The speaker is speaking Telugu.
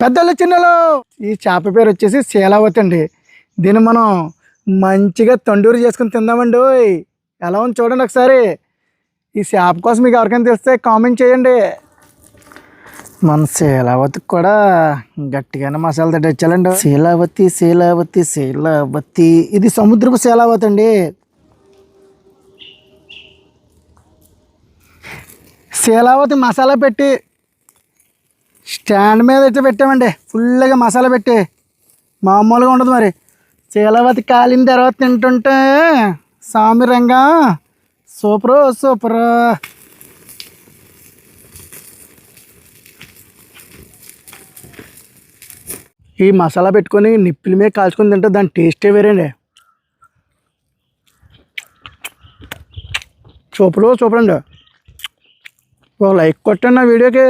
పెద్దలు చిన్నలు ఈ చేప పేరు వచ్చేసి శీలావతి అండి. దీన్ని మనం మంచిగా తండూరి చేసుకుని తిందామండి. ఎలా ఉంది చూడండి ఒకసారి. ఈ చేప కోసం మీకు ఎవరికైనా తెలిస్తే కామెంట్ చేయండి. మన శీలావతికి కూడా గట్టిగానే మసాలా తట్టించాలండి. శీలావతి శీలావతి శీలావతి, ఇది సముద్రపు శీలావతి అండి. శీలావతి మసాలా పెట్టి స్టాండ్ మీద అయితే పెట్టామండి. ఫుల్గా మసాలా పెట్టి మామూలుగా ఉండదు మరి. శీలావతి కాలిన తర్వాత తింటుంటే సామిరంగా సూపరు సూపరు. ఈ మసాలా పెట్టుకొని నిప్పుల మీద కాల్చుకొని తింటే దాని టేస్టే వేరేండి. సూపరు సూపర్ అండి. ఒక లైక్ కొట్టండి నా వీడియోకి.